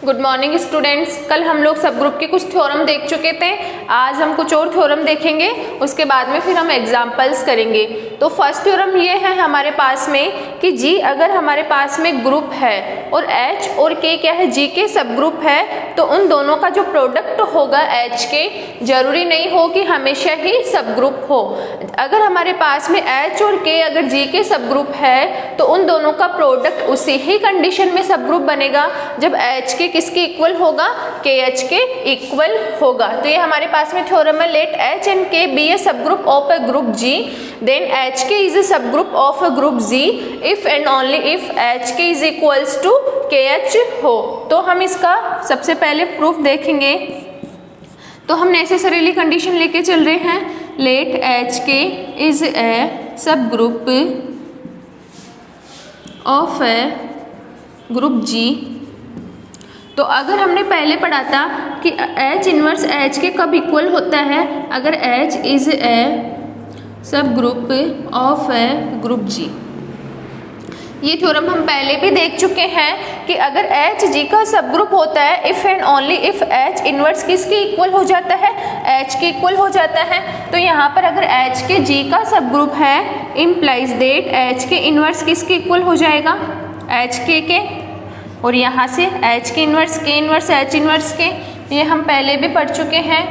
Good morning students. कल हम लोग सब ग्रुप के कुछ थ्योरम देख चुके थे। आज हम कुछ और थ्योरम देखेंगे, उसके बाद में फिर हम एग्जाम्पल्स करेंगे। तो फर्स्ट थ्योरम ये है हमारे पास में कि जी अगर हमारे पास में ग्रुप है और H और K क्या है, G के सब ग्रुप है, तो उन दोनों का जो प्रोडक्ट होगा H के, जरूरी नहीं हो कि हमेशा ही सब ग्रुप हो। अगर हमारे पास में H और K अगर G के सब ग्रुप है तो उन दोनों का प्रोडक्ट उसी ही कंडीशन में सब ग्रुप बनेगा जब H के किसके इक्वल होगा, KH के इक्वल होगा। तो ये हमारे पास में थ्योरम है, let H and K be a सब group of a group G, then HK is a subgroup of a group G if and only if HK is equals to KH हो। तो हम इसका सबसे पहले प्रूफ देखेंगे। तो हम नेसेसरीली कंडीशन लेके चल रहे हैं, late HK is a subgroup of a group G। तो अगर हमने पहले पढ़ा था कि H इनवर्स H के कब इक्वल होता है, अगर H इज ए सब group of a group G। ये थ्योरम हम पहले भी देख चुके हैं कि अगर H G का सब ग्रुप होता है if and only if H inverse किसके इक्वल हो जाता है, H के इक्वल हो जाता है। तो यहाँ पर अगर H के G का सब ग्रुप है, इम्प्लाइज देट H के इनवर्स किसके इक्वल हो जाएगा, H के। और यहाँ से H के inverse K inverse H inverse के, ये हम पहले भी पढ़ चुके हैं,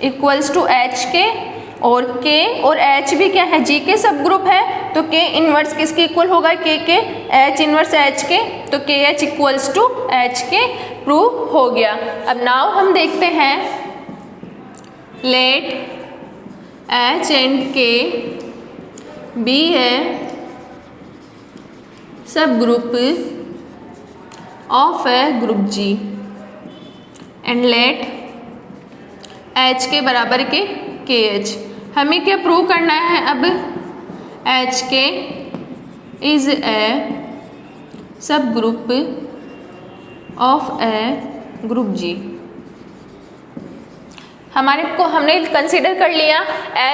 इक्वल्स टू H के। और K और H भी क्या है, G के सब ग्रुप है, तो K इनवर्स किसके इक्वल होगा, K के, H इनवर्स H के, तो KH इक्वल्स टू H के, प्रूव हो गया। अब नाउ हम देखते हैं, let H and K be a सब group of a group G and let H के बराबर के KH। हमें क्या प्रूव करना है अब, HK इज ए सब group of a group G। हमने कंसीडर कर लिया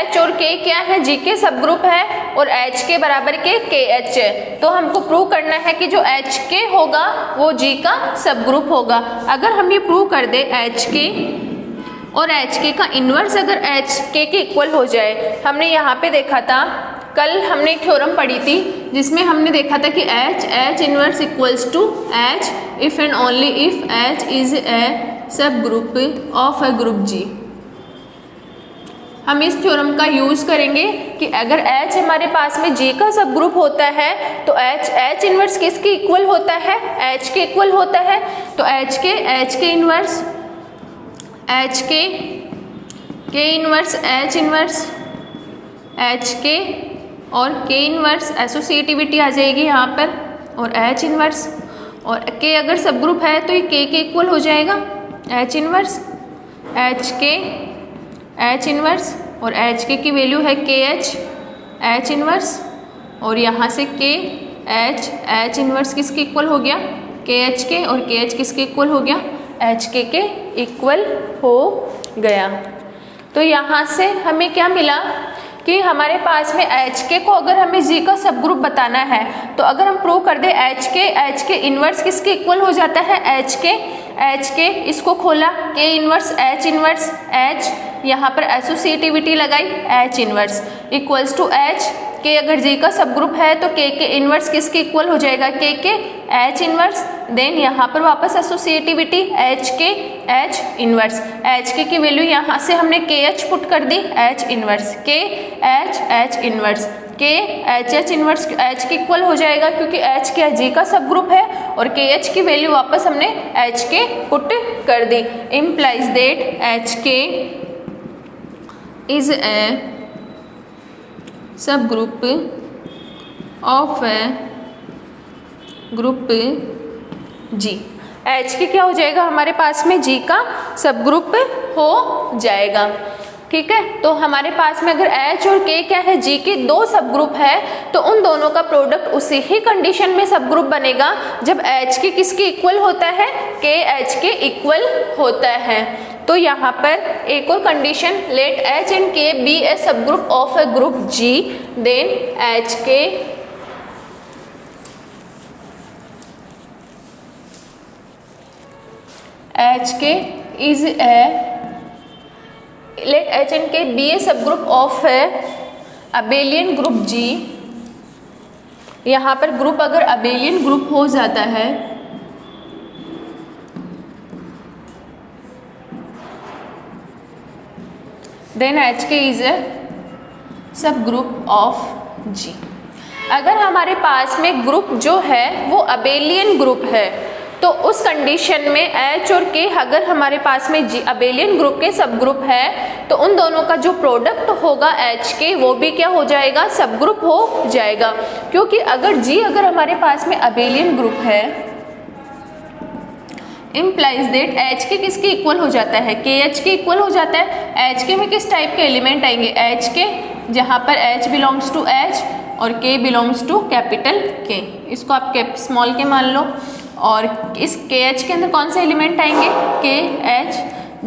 H और K क्या है, G के सब ग्रुप है और H के बराबर के KH है। तो हमको प्रूव करना है कि जो HK होगा वो G का सब ग्रुप होगा। अगर हम ये प्रूव कर दे HK और HK का इन्वर्स अगर HK के इक्वल हो जाए, हमने यहाँ पे देखा था, कल हमने एक थ्योरम पढ़ी थी जिसमें हमने देखा था कि H inverse equals to H if and only if H is a सब group of a group G। हम इस थ्योरम का यूज करेंगे कि अगर H हमारे पास में G का सब ग्रुप होता है तो H इनवर्स किसके इक्वल होता है, H के इक्वल होता है। तो H के इनवर्स H के, K inverse H inverse H के और K इनवर्स, एसोसिएटिविटी आ जाएगी यहाँ पर, और H इनवर्स और K अगर सब ग्रुप है तो ये K के इक्वल हो जाएगा, H इनवर्स H के H इनवर्स, और H के की वैल्यू है KH H इनवर्स, और यहाँ से K H इनवर्स किसके इक्वल हो गया, KH के, और KH किसके इक्वल हो गया, HK के इक्वल हो गया। तो यहाँ से हमें क्या मिला कि हमारे पास में HK को अगर हमें G का सब ग्रुप बताना है तो अगर हम प्रूव कर दे HK इनवर्स किसके इक्वल हो जाता है, HK, इसको खोला, K इनवर्स H, यहाँ पर एसोसिएटिविटी लगाई, H inverse equals to H। K अगर G का सब ग्रुप है तो K के इनवर्स किसके इक्वल हो जाएगा, K के H इनवर्स, देन यहाँ पर वापस एसोसिएटिविटी H इनवर्स, HK की वैल्यू यहाँ से हमने KH पुट कर दी, H inverse, H inverse, K H inverse H के इक्वल हो जाएगा क्योंकि H क्या G का सब ग्रुप है, और KH की वैल्यू वापस हमने H के पुट कर दी। Implies that HK is a सब group of a group G। H के क्या हो जाएगा हमारे पास में, G का सब ग्रुप हो जाएगा। ठीक है, तो हमारे पास में अगर H और K क्या है, G के दो सब ग्रुप है, तो उन दोनों का प्रोडक्ट उसी ही कंडीशन में सब ग्रुप बनेगा जब H के किसके इक्वल होता है, K H के इक्वल होता है। तो यहाँ पर एक और condition, let H and K be a सब group of a group G, then HK H K is a, let H and K be a सब group of a abelian group G. यहाँ पर ग्रुप अगर abelian group हो जाता है then H K is a सब group of जी। अगर हमारे पास में ग्रुप जो है वो अबेलियन ग्रुप है तो उस कंडीशन में एच और के अगर हमारे पास में जी अबेलियन ग्रुप के सब ग्रुप है तो उन दोनों का जो प्रोडक्ट होगा एच के वो भी क्या हो जाएगा, सब ग्रुप हो जाएगा। क्योंकि अगर जी अगर हमारे पास में अबेलियन ग्रुप है इम्प्लाइज दैट एच के किसके इक्वल हो जाता है, के एच के इक्वल हो जाता है। एच के में किस टाइप के एलिमेंट आएंगे, एच के, जहाँ पर एच बिलोंग्स टू एच और के बिलोंग्स टू कैपिटल के, इसको आप स्मॉल के मान लो। और इस के एच के अंदर कौन से एलिमेंट आएंगे, के एच,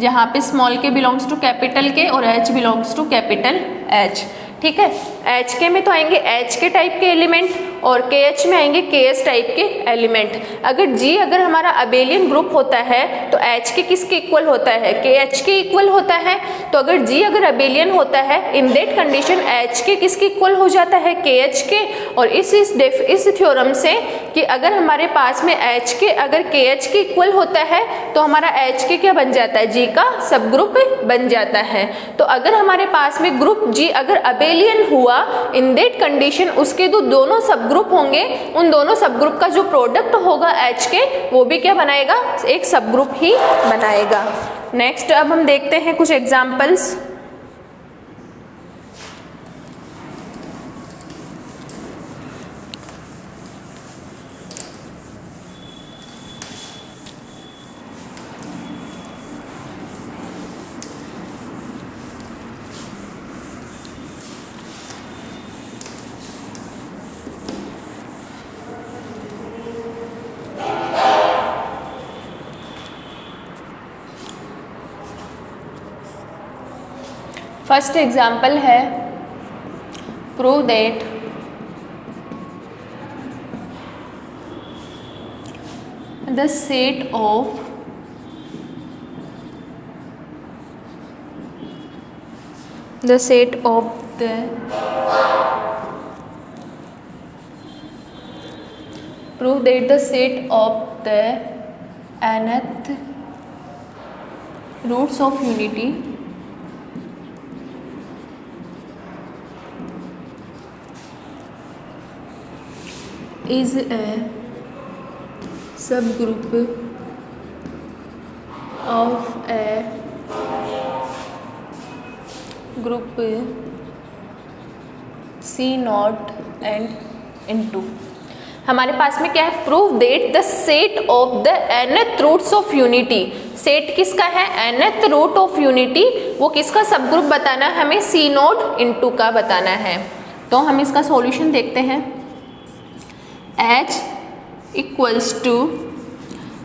जहाँ पे स्मॉल के बिलोंग्स टू कैपिटल के और H belongs to capital H. ठीक है, एच के में तो आएंगे एच के टाइप के एलिमेंट और के एच में आएंगे के एच टाइप के एलिमेंट। अगर जी अगर हमारा अबेलियन ग्रुप होता है तो एच के किसके इक्वल होता है, के एच के इक्वल होता है। तो अगर जी अगर अबेलियन होता है इन दैट कंडीशन एच के किसके इक्वल हो जाता है, के एच के। और इस थ्योरम से कि अगर हमारे पास में एच के अगर के एच के इक्वल होता है तो हमारा एच के क्या बन जाता है, जी का सब ग्रुप बन जाता है। तो अगर हमारे पास में ग्रुप जी अगर अबेलियन हुआ इन दैट कंडीशन उसके दोनों सब ग्रुप होंगे, उन दोनों सब ग्रुप का जो प्रोडक्ट होगा एच के वो भी क्या बनाएगा, एक सब ग्रुप ही बनाएगा। नेक्स्ट अब हम देखते हैं कुछ एग्जांपल्स। फर्स्ट एग्जाम्पल है prove that the set of the prove that the set of the nth roots of unity is a subgroup of a group C naught and into. हमारे पास में क्या है, prove that the set of the nth roots of unity. Set किसका है, nth root of unity, वो किसका सब ग्रुप बताना है हमें, C नॉट इनटू का बताना है। तो हम इसका सॉल्यूशन देखते हैं। H equals to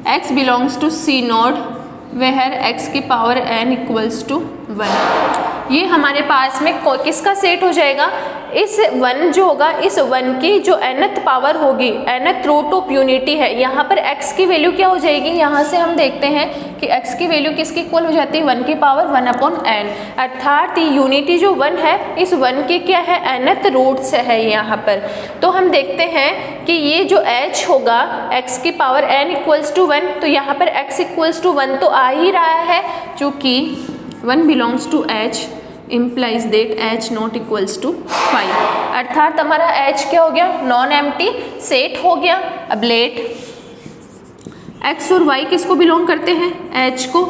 x belongs to C naught where x की पावर n इक्वल्स टू 1। ये हमारे पास में किसका सेट हो जाएगा, इस 1 जो होगा, इस 1 की जो nth पावर होगी, nth रूट ऑफ यूनिटी है, यहाँ पर x की वैल्यू क्या हो जाएगी, यहाँ से हम देखते हैं कि x की वैल्यू किसकी इक्वल हो जाती है, 1 की पावर 1/n। अर्थात यूनिटी जो 1 है इस 1 की क्या है, nth रूट्स है यहाँ पर। तो हम देखते हैं कि ये जो h होगा x की पावर n इक्वल्स टू 1, तो यहाँ पर x इक्वल्स टू 1 तो आ ही रहा है, चूँकि 1 belongs to h implies that h not equals to 5। अर्थात हमारा h क्या हो गया, नॉन एम्प्टी सेट हो गया। अब लेट x और y किसको बिलोंग करते हैं, h को,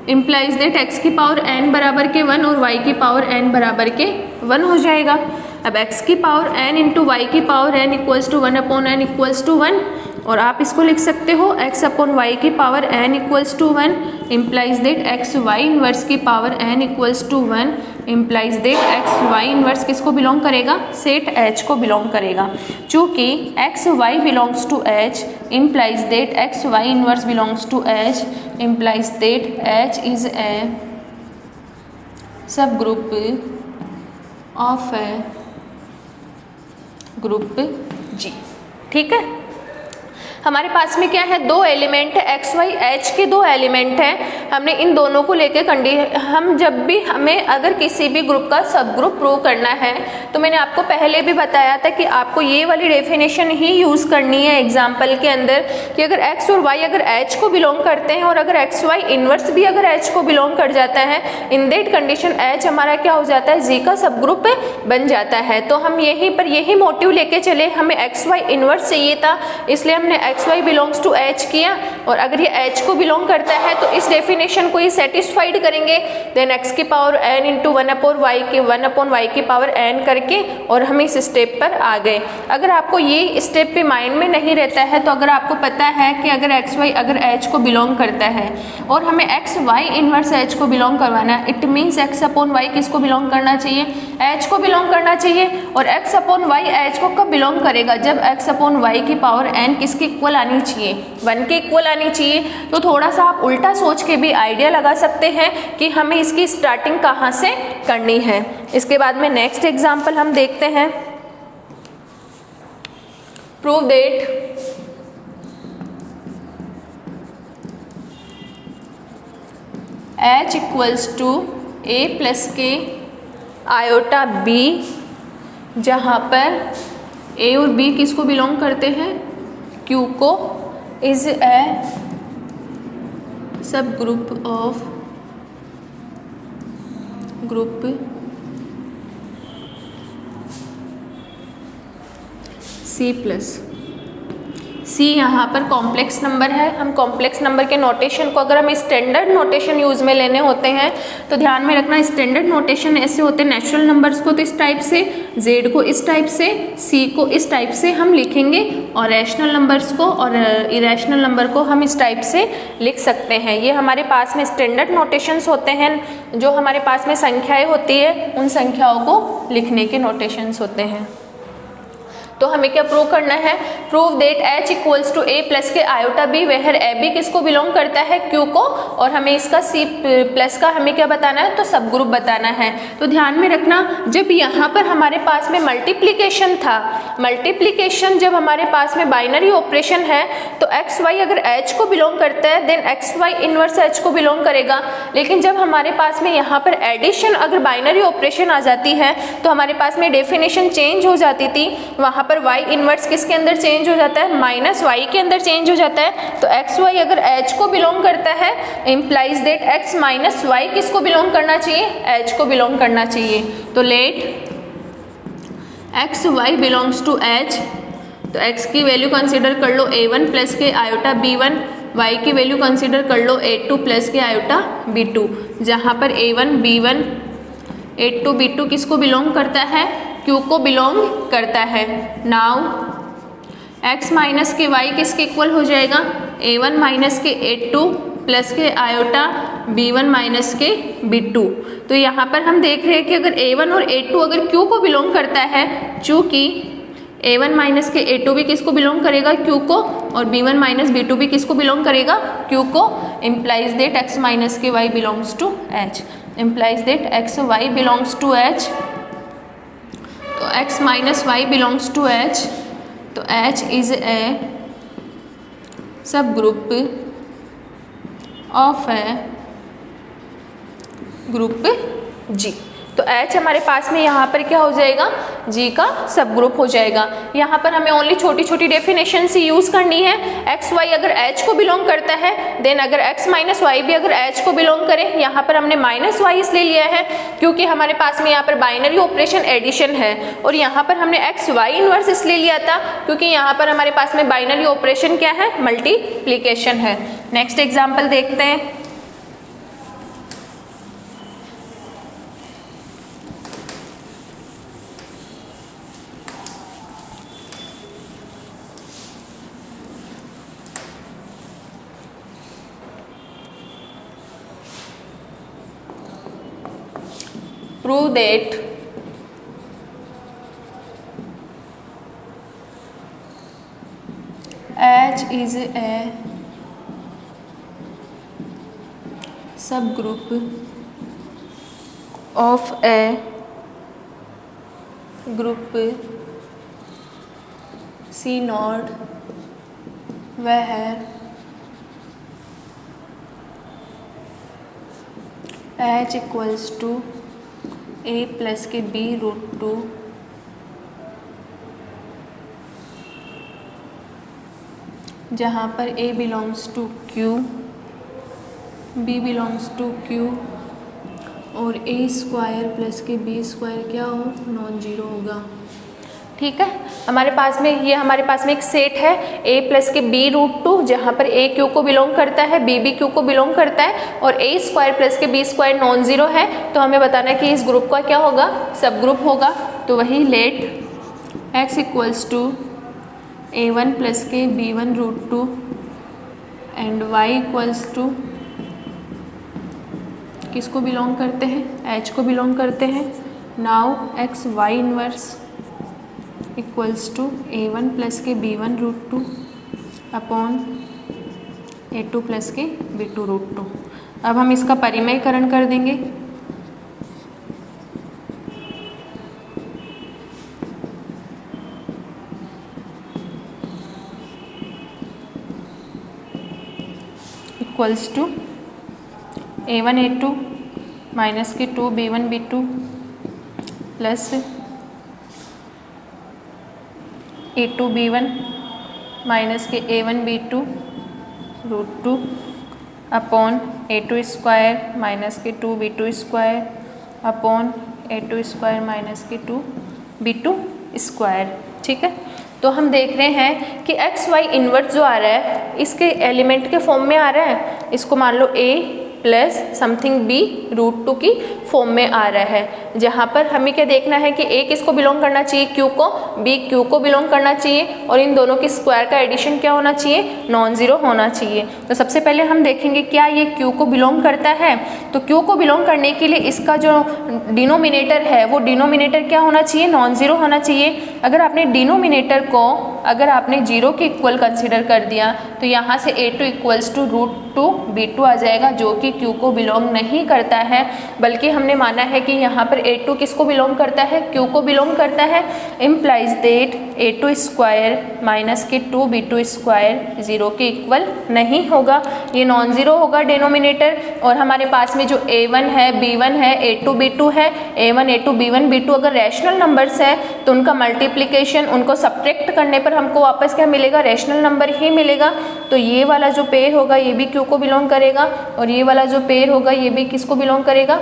implies that x की पावर n बराबर के 1 और y की पावर n बराबर के 1 हो जाएगा। अब x की पावर n इंटू वाई की power n equals to 1/n equals to 1, और आप इसको लिख सकते हो x अपॉन वाई की power n equals to 1 implies that x y inverse की power n equals to 1 implies that x y inverse किसको बिलोंग करेगा, सेट h को बिलोंग करेगा। चूँकि x Y belongs to h implies that x y inverse belongs to h implies that h is a सब group of a group G। ठीक है, हमारे पास में क्या है, दो एलिमेंट है एक्स वाई, एच के दो एलिमेंट हैं। हमने इन दोनों को लेके हम जब भी हमें अगर किसी भी ग्रुप का सब ग्रुप प्रूव करना है तो मैंने आपको पहले भी बताया था कि आपको ये वाली डेफिनेशन ही यूज़ करनी है एग्जाम्पल के अंदर कि अगर एक्स और वाई अगर एच को बिलोंग करते हैं और अगर एक्स वाई इनवर्स भी अगर एच को बिलोंग कर जाता है, इन दैट कंडीशन एच हमारा क्या हो जाता है, जी का सब ग्रुप बन जाता है। तो हम यहीं पर यही मोटिव लेके चले, हमें एक्स वाई इनवर्स चाहिए था इसलिए हमने X Y belongs to H किया, और अगर ये एच को बिलोंग करता है तो इस डेफिनेशन को ये सेटिस्फाइड करेंगे। देन एक्स की power N into 1 upon Y की पावर एन करके और हम इस स्टेप पर आ गए। अगर आपको ये स्टेप पे माइंड में नहीं रहता है तो अगर आपको पता है कि अगर एक्स वाई अगर एच को बिलोंग करता है और हमें एक्स वाई इनवर्स एच को बिलोंग करवाना है, it means X upon Y किसको बिलोंग करना चाहिए, एच को बिलोंग करना चाहिए। और एक्स अपॉन वाई एच को कब बिलोंग करेगा, जब एक्स अपॉन वाई की पावर एन किसकी इक्वल आनी चाहिए, 1 के इक्वल आनी चाहिए। तो थोड़ा सा आप उल्टा सोच के भी आइडिया लगा सकते हैं कि हमें इसकी स्टार्टिंग कहाँ से करनी है। इसके बाद में नेक्स्ट एग्जाम्पल हम देखते हैं। Prove that H equals to A plus के आयोटा B, जहाँ पर A और B किसको बिलोंग करते हैं, Q को, इज ए सब group of group C plus. C यहाँ पर कॉम्प्लेक्स नंबर है। हम कॉम्प्लेक्स नंबर के नोटेशन को अगर हम स्टैंडर्ड नोटेशन यूज़ में लेने होते हैं तो ध्यान में रखना, स्टैंडर्ड नोटेशन ऐसे होते हैं, नेचुरल नंबर्स को तो इस टाइप से, जेड को इस टाइप से, सी को इस टाइप से हम लिखेंगे और रैशनल नंबर्स को और इरेशनल नंबर को हम इस टाइप से लिख सकते हैं। ये हमारे पास में स्टैंडर्ड नोटेशंस होते हैं, जो हमारे पास में संख्याएँ होती है उन संख्याओं को लिखने के नोटेशंस होते हैं। तो हमें क्या प्रूव करना है, prove that H equals to A plus के iota B where A B किसको बिलोंग करता है, Q को, और हमें इसका C प्लस का हमें क्या बताना है, तो सब ग्रुप बताना है। तो ध्यान में रखना, जब यहाँ पर हमारे पास में मल्टीप्लिकेशन था, मल्टीप्लिकेशन जब हमारे पास में बाइनरी ऑपरेशन है तो एक्स वाई अगर H को बिलोंग करता है then x Y inverse H को बिलोंग करेगा। लेकिन जब हमारे पास में यहाँ पर एडिशन अगर बाइनरी ऑपरेशन आ जाती है तो हमारे पास में डेफिनेशन चेंज हो जाती थी, वहाँ पर y इनवर्स किसके अंदर चेंज हो जाता है, माइनस वाई के अंदर चेंज हो जाता है। तो एक्स वाई अगर H को बिलोंग करता है implies that x minus y किसको बिलोंग करना चाहिए, H को बिलोंग करना चाहिए। तो let x Y belongs to H, तो x की वैल्यू कंसीडर कर लो a1 प्लस के आयोटा b1, y की वैल्यू कंसीडर कर लो a2 प्लस के आयोटा b2, जहाँ पर a1 b1 a2 b2 किसको बिलोंग करता है, Q को बिलोंग करता है। नाउ x माइनस के y किसके इक्वल हो जाएगा, a1 माइनस के a2 प्लस के आयोटा b1 माइनस के b2। तो यहाँ पर हम देख रहे हैं कि अगर a1 और a2 अगर Q को बिलोंग करता है, चूँकि a1 माइनस के a2 भी किसको बिलोंग करेगा, Q को, और b1 माइनस b2 भी किसको बिलोंग करेगा, Q को, इम्प्लाइज दैट x माइनस के y belongs to H, implies that x y belongs to H। तो x minus y belongs to H, तो H इज ए सब group of a group G। तो H हमारे पास में यहाँ पर क्या हो जाएगा, G का सब ग्रुप हो जाएगा। यहाँ पर हमें ओनली छोटी छोटी डेफिनेशन से यूज़ करनी है। एक्स वाई अगर H को बिलोंग करता है देन अगर x माइनस वाई भी अगर H को बिलोंग करे, यहाँ पर हमने माइनस वाई इसलिए लिया है क्योंकि हमारे पास में यहाँ पर बाइनरी ऑपरेशन एडिशन है, और यहाँ पर हमने एक्स वाई इनवर्स इसलिए लिया था क्योंकि यहाँ पर हमारे पास में बाइनरी ऑपरेशन क्या है, मल्टीप्लीकेशन है। नेक्स्ट एग्जाम्पल देखते हैं। Prove that H is a subgroup of a group C naught वह है h equals to a plus के b रूट 2 जहाँ पर a belongs to q, b belongs to q और a स्क्वायर प्लस के b square क्या हो, non zero होगा। ठीक है, हमारे पास में ये हमारे पास में एक सेट है a प्लस के b रूट 2 जहाँ पर a q को बिलोंग करता है, b भी q को बिलोंग करता है और a स्क्वायर प्लस के b स्क्वायर नॉन जीरो है। तो हमें बताना है कि इस ग्रुप का क्या होगा, सब ग्रुप होगा। तो वही let x equals to a1 plus के b1 root 2 and y equals to किसको बिलोंग करते हैं, h को बिलोंग करते हैं। Now x Y inverse equals to a1 plus के b1 root 2 upon a2 plus के b2 रूट 2। अब हम इसका परिमयकरण कर देंगे। Equals to a1 a2 minus के 2 b1 b2 plus a2 b1 minus के a1 b2 root 2 upon a2 square minus के 2 b2 square upon a2 square minus के 2 b2 स्क्वायर। ठीक है, तो हम देख रहे हैं कि एक्स वाई इन्वर्स जो आ रहा है इसके एलिमेंट के फॉर्म में आ रहा है। इसको मान लो a plus something b root 2 की फॉर्म में आ रहा है, जहाँ पर हमें क्या देखना है कि a किसको बिलोंग करना चाहिए, q को, b q को बिलोंग करना चाहिए और इन दोनों के स्क्वायर का एडिशन क्या होना चाहिए, नॉन जीरो होना चाहिए। तो सबसे पहले हम देखेंगे क्या ये q को बिलोंग करता है। तो q को बिलोंग करने के लिए इसका जो डिनोमिनेटर है वो डिनोमिनेटर क्या होना चाहिए, नॉन जीरो होना चाहिए। अगर आपने डिनोमिनेटर को अगर आपने जीरो के इक्वल कंसिडर कर दिया तो यहाँ से a2 equals to root 2 b2 आ जाएगा जो कि q को बिलोंग नहीं करता है, बल्कि हमने माना है कि यहाँ पर a2 किसको बिलोंग करता है, q को बिलोंग करता है। Implies that a2 square minus के 2 b2 स्क्वायर जीरो के इक्वल नहीं होगा, ये नॉन जीरो होगा डिनोमिनेटर। और हमारे पास में जो a1 है b1 है a2 b2 है, a1 a2 b1 b2 अगर रैशनल नंबर्स है तो उनका मल्टीप्लिकेशन उनको सब्ट्रैक्ट करने पर हमको वापस क्या मिलेगा, रैशनल नंबर ही मिलेगा। तो ये वाला जो पेयर होगा ये भी q को बिलोंग करेगा और ये वाला जो पेयर होगा ये भी किसको बिलोंग करेगा,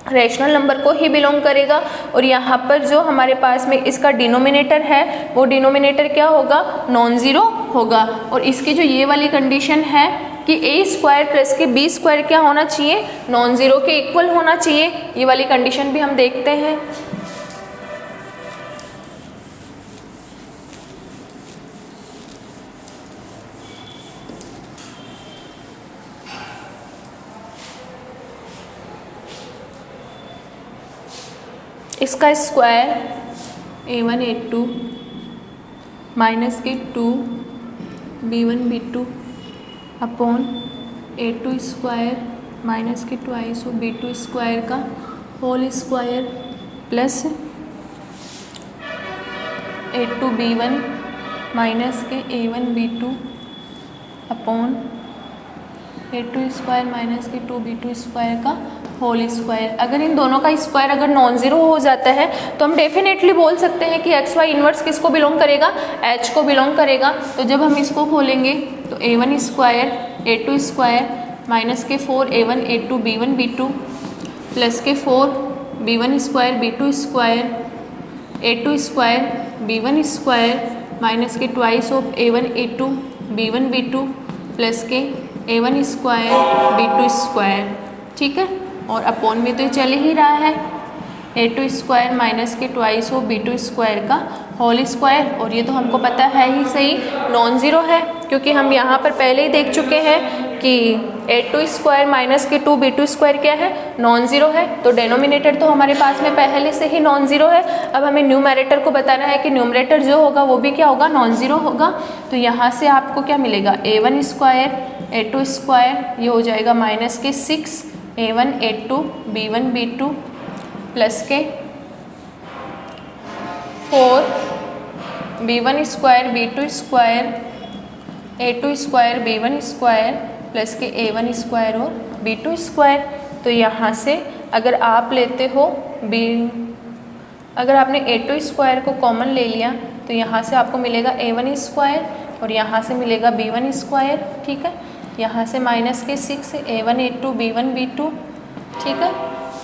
रैशनल नंबर को ही बिलोंग करेगा। और यहाँ पर जो हमारे पास में इसका डिनोमिनेटर है वो डिनोमिनेटर क्या होगा, नॉन ज़ीरो होगा। और इसकी जो ये वाली कंडीशन है कि a स्क्वायर प्लस के b स्क्वायर क्या होना चाहिए, नॉन ज़ीरो के इक्वल होना चाहिए, ये वाली कंडीशन भी हम देखते हैं। इसका स्क्वायर a1 a2 माइनस के 2 b1 b2 upon a2 square minus के ट्वाइस b2 स्क्वायर का whole square plus a2 b1 minus के a1 b2 upon a2 square minus के 2 b2 स्क्वायर का होल स्क्वायर। अगर इन दोनों का स्क्वायर अगर नॉन ज़ीरो हो जाता है तो हम डेफिनेटली बोल सकते हैं कि एक्स वाई इन्वर्स किसको बिलोंग करेगा, एच को बिलोंग करेगा। तो जब हम इसको खोलेंगे तो a1 square a2 square minus के 4 a1 a2 b1 b2 plus के 4 b1 square b2 square a2 square b1 square minus के twice of a1 a2 b1 b2 plus के a1 स्क्वायर b2 स्क्वायर। ठीक है, और अपॉन में तो ये चल ही रहा है a2 स्क्वायर माइनस के ट्वाइस ऑफ b2 स्क्वायर का होल स्क्वायर। और ये तो हमको पता है ही सही नॉन ज़ीरो है, क्योंकि हम यहाँ पर पहले ही देख चुके हैं कि a2 स्क्वायर माइनस के 2 b2 स्क्वायर क्या है, नॉन ज़ीरो है। तो डेनोमिनेटर तो हमारे पास में पहले से ही नॉन ज़ीरो है। अब हमें न्यूमरेटर को बताना है कि न्यूमरेटर जो होगा वो भी क्या होगा, नॉन ज़ीरो होगा। तो यहाँ से आपको क्या मिलेगा, a1 स्क्वायर a2 स्क्वायर ये हो जाएगा माइनस के 6 a1 a2 b1 b2 plus के 4 b1 square b2 square A2 square B1 square plus के A1 स्क्वायर और B2 स्क्वायर। तो यहाँ से अगर आप लेते हो अगर आपने A2 स्क्वायर को कॉमन ले लिया तो यहाँ से आपको मिलेगा A1 स्क्वायर और यहाँ से मिलेगा B1 स्क्वायर। ठीक है, यहाँ से माइनस के 6 A1 A2 B1 B2। ठीक है,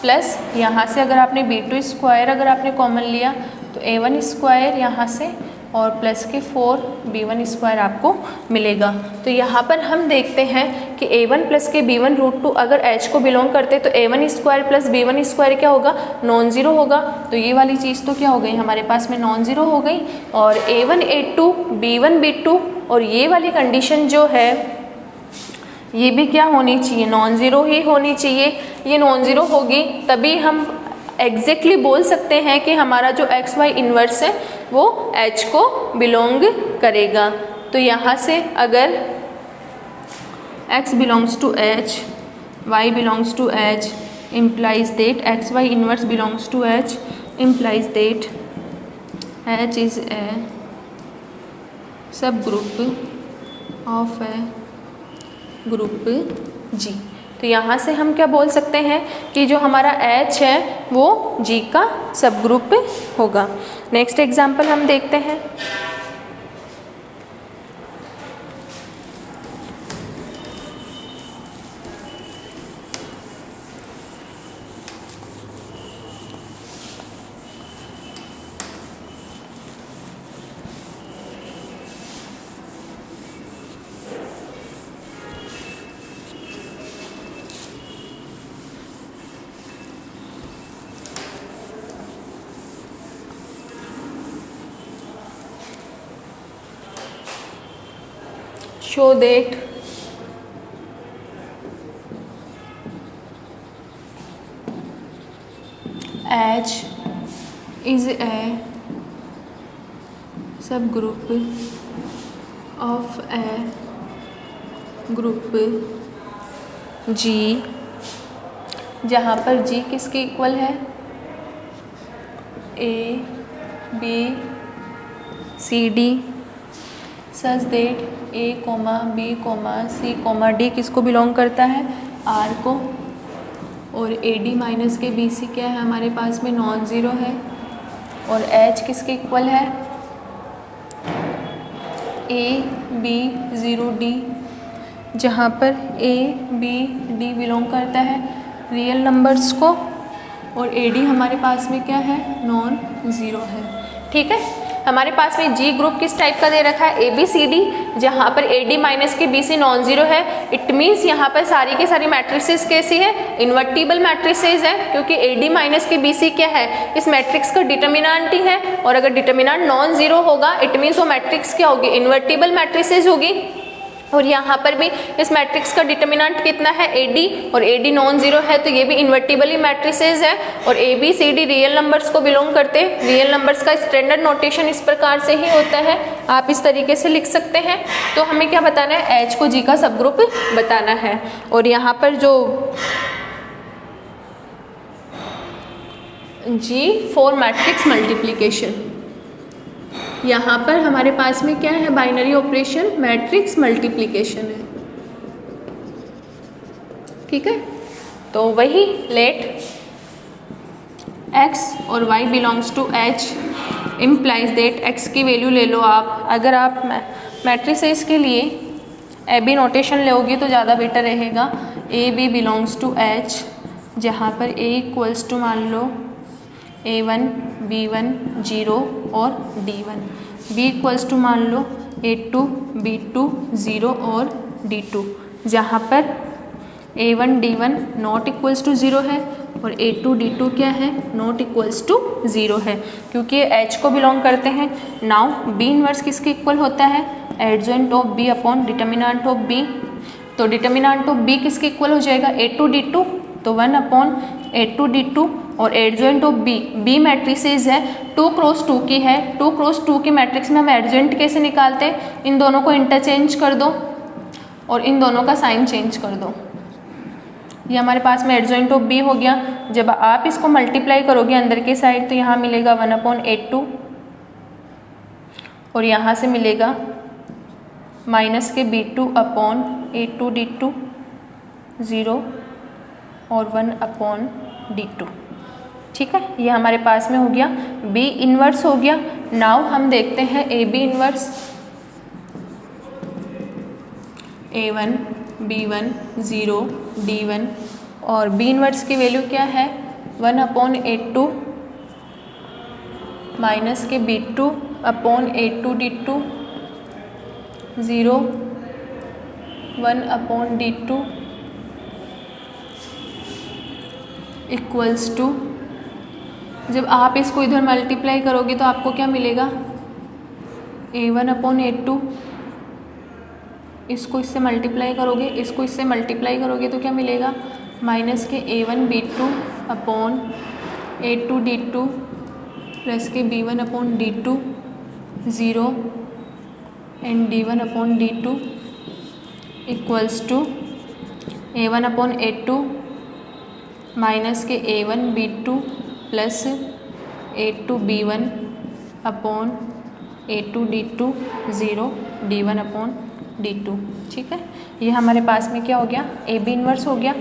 प्लस यहाँ से अगर आपने B2 स्क्वायर अगर आपने कॉमन लिया तो A1 स्क्वायर यहाँ से और प्लस के 4 B1 स्क्वायर आपको मिलेगा। तो यहाँ पर हम देखते हैं कि A1 प्लस के B1 रूट 2 अगर H को बिलोंग करते तो A1 square plus B1 square क्या होगा, नॉन ज़ीरो होगा। तो ये वाली चीज़ तो क्या हो गई हमारे पास में, नॉन ज़ीरो हो गई। और A1 A2 B1 B2 और ये वाली कंडीशन जो है ये भी क्या होनी चाहिए, नॉन ज़ीरो ही होनी चाहिए। ये नॉन ज़ीरो होगी तभी हम एग्जैक्टली बोल सकते हैं कि हमारा जो एक्स वाई इन्वर्स है वो H को बिलोंग करेगा। तो यहाँ से अगर x belongs to H, y belongs to H implies that x y inverse belongs to H implies that H is a सब group of a group G। तो यहाँ से हम क्या बोल सकते हैं कि जो हमारा H है वो G का सब ग्रुप होगा। नेक्स्ट एग्जाम्पल हम देखते हैं। show that H is a subgroup of a group G, जहाँ पर G किसके इक्वल है, A B C D, such that A, B, C, D किसको बिलोंग करता है, R को। और AD माइनस के BC क्या है हमारे पास में, नॉन ज़ीरो है। और H किसके इक्वल है, A B 0 D, जहाँ पर A B D बिलोंग करता है रियल नंबर्स को। और AD हमारे पास में क्या है, नॉन ज़ीरो है। ठीक है, हमारे पास में G ग्रुप किस टाइप का दे रखा है, ABCD, जहाँ पर AD माइनस के BC नॉन ज़ीरो है। इट मीन्स यहाँ पर सारी के सारी मैट्रिसेस कैसी है, इन्वर्टिबल मैट्रिसेस है, क्योंकि AD माइनस के BC क्या है, इस मैट्रिक्स का डिटर्मिनेंट ही है। और अगर डिटर्मिनेंट नॉन ज़ीरो होगा इट मीन्स वो मैट्रिक्स क्या होगी, इन्वर्टिबल मैट्रिसेस होगी। और यहाँ पर भी इस मैट्रिक्स का डिटर्मिनेंट कितना है, AD, और AD नॉन ज़ीरो है तो ये भी इन्वर्टिबली मैट्रिसेस है। और ABCD रियल नंबर्स को बिलोंग करते हैं। रियल नंबर्स का स्टैंडर्ड नोटेशन इस प्रकार से ही होता है, आप इस तरीके से लिख सकते हैं। तो हमें क्या बताना है, H को G का सब ग्रुप बताना है। और यहाँ पर जो G फॉर मैट्रिक्स मल्टीप्लिकेशन, यहाँ पर हमारे पास में क्या है, बाइनरी ऑपरेशन मैट्रिक्स मल्टीप्लिकेशन है। ठीक है, तो वही लेट x और y belongs to H implies that x की वैल्यू ले लो आप। अगर आप मैट्रिसेस के लिए AB नोटेशन लोगे तो ज़्यादा बेटर रहेगा। AB बिलोंग्स टू H, जहाँ पर A इक्वल्स टू मान लो A1 B1 0 और D1, B इक्वल्स टू मान लो A2 B2 0 और D2, जहाँ पर A1 D1 not equals to 0 है और A2 D2 क्या है, नॉट इक्वल्स टू 0 है, क्योंकि ये H को बिलोंग करते हैं। नाउ B इनवर्स किसके इक्वल होता है, adjoint of B upon determinant of B। तो डिटर्मिनेंट ऑफ B किसके इक्वल हो जाएगा, A2 D2, तो 1 अपॉन A2 D2। और एडजॉइंट ऑफ B मैट्रिसेस है, 2 क्रॉस 2 की है। 2 क्रॉस 2 की मैट्रिक्स में हम एडजॉइंट कैसे निकालते हैं, इन दोनों को इंटरचेंज कर दो और इन दोनों का साइन चेंज कर दो। ये हमारे पास में एडजॉइंट ऑफ B हो गया। जब आप इसको मल्टीप्लाई करोगे अंदर के साइड तो यहाँ मिलेगा 1 अपॉन A2 और यहाँ से मिलेगा माइनस के B2 अपॉन A2 D2 0 और 1 अपॉन D2। ठीक है, ये हमारे पास में हो गया B इन्वर्स हो गया। नाउ हम देखते हैं AB inverse. A1 B1 0 D1 और B इन्वर्स की वैल्यू क्या है 1 अपॉन A2 माइनस के B2 upon A2 D2 0 1 upon D2 equals to, जब आप इसको इधर मल्टीप्लाई करोगे तो आपको क्या मिलेगा A1 अपॉन A2, इसको इससे मल्टीप्लाई करोगे, इसको इससे मल्टीप्लाई करोगे तो क्या मिलेगा माइनस के A1 B2 upon A2 D2 plus के B1 upon D2 0 and D1 upon D2 equals to A1 upon A2 minus के A1 B2 plus A2 B1 upon A2 D2 0 D1 upon D2। ठीक है, ये हमारे पास में क्या हो गया AB इन्वर्स हो गया।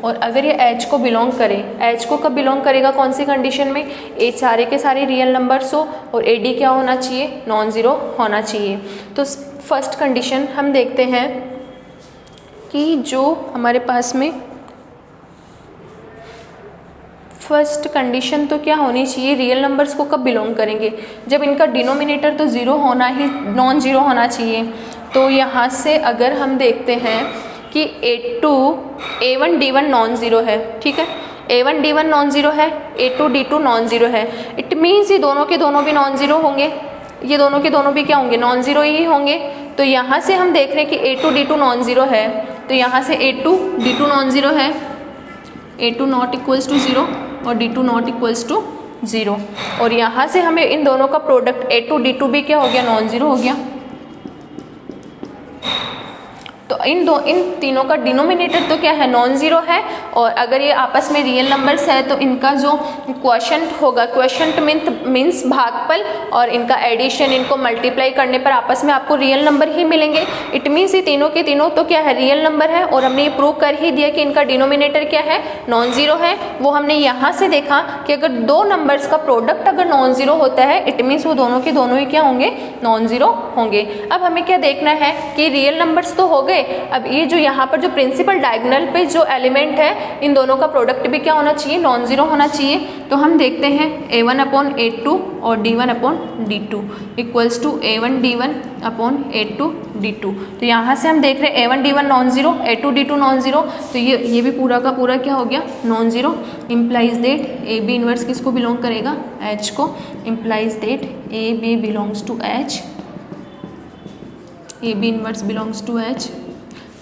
और अगर ये H को बिलोंग करे, H को कब बिलोंग करेगा, कौन सी कंडीशन में, ए सारे के सारे रियल नंबर्स हो और AD क्या होना चाहिए, नॉन ज़ीरो होना चाहिए। तो फर्स्ट कंडीशन हम देखते हैं कि जो हमारे पास में फर्स्ट कंडीशन तो क्या होनी चाहिए, रियल नंबर्स को कब बिलोंग करेंगे, जब इनका डिनोमिनेटर तो ज़ीरो होना ही, नॉन ज़ीरो होना चाहिए। तो यहाँ से अगर हम देखते हैं कि A1 D1 नॉन ज़ीरो है, ठीक है, A1 D1 नॉन ज़ीरो है, A2 D2 नॉन ज़ीरो है, इट मीन्स ये दोनों के दोनों भी नॉन ज़ीरो होंगे, ये दोनों के दोनों भी क्या होंगे, नॉन ज़ीरो ही होंगे। तो यहाँ से हम देख रहे हैं कि A2 D2 नॉन ज़ीरो है, तो यहाँ से A2 D2 नॉन ज़ीरो है, A2 not equals to zero और D2 not equals to zero. और यहाँ से हमें इन दोनों का प्रोडक्ट A2 D2 भी क्या हो गया, नॉन ज़ीरो हो गया। तो इन तीनों का डिनोमिनेटर तो क्या है, नॉन ज़ीरो है। और अगर ये आपस में रियल नंबर्स है तो इनका जो क्वोशंट होगा, क्वोशंट मीन्स भागफल, और इनका एडिशन, इनको मल्टीप्लाई करने पर आपस में आपको रियल नंबर ही मिलेंगे। इट मीन्स ये तीनों के तीनों तो क्या है, रियल नंबर है। और हमने ये प्रूव कर ही दिया कि इनका डिनोमिनेटर क्या है, नॉन ज़ीरो है। वो हमने यहाँ से देखा कि अगर दो नंबर्स का प्रोडक्ट अगर नॉन ज़ीरो होता है, इट मीन्स वो दोनों के दोनों ही क्या होंगे, नॉन ज़ीरो होंगे। अब हमें क्या देखना है कि रियल नंबर्स तो हो गए, अब ये जो यहाँ पर जो प्रिंसिपल डायगोनल पे जो एलिमेंट है, इन दोनों का प्रोडक्ट भी क्या होना चाहिए, नॉन ज़ीरो होना चाहिए। तो हम देखते हैं A1 अपॉन A2 और D1 upon D2 equals to A1 D1 upon A2 D2। तो यहाँ से हम देख रहे हैं A1 D1 non zero, A2 D2 non zero, तो ये भी पूरा का पूरा क्या हो गया, non zero. Implies that AB inverse किसको बिलोंग करेगा, H को। Implies that AB belongs to H, AB inverse belongs to H।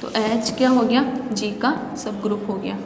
तो H क्या हो गया, G का सब ग्रुप हो गया।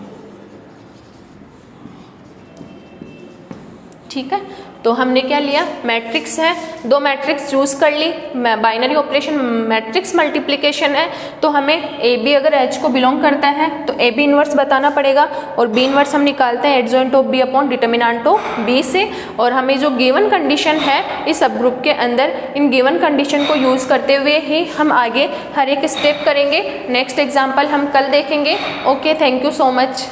ठीक है, तो हमने क्या लिया, मैट्रिक्स है, दो मैट्रिक्स चूज कर ली, बाइनरी ऑपरेशन मैट्रिक्स मल्टीप्लिकेशन है। तो हमें AB अगर H को बिलोंग करता है तो AB इन्वर्स बताना पड़ेगा, और B इन्वर्स हम निकालते हैं adjoint of B upon determinant of B से। और हमें जो गिवन कंडीशन है इस सब ग्रुप के अंदर, इन गिवन कंडीशन को यूज़ करते हुए ही हम आगे हर एक स्टेप करेंगे। नेक्स्ट एग्जाम्पल हम कल देखेंगे। Okay, thank you so much.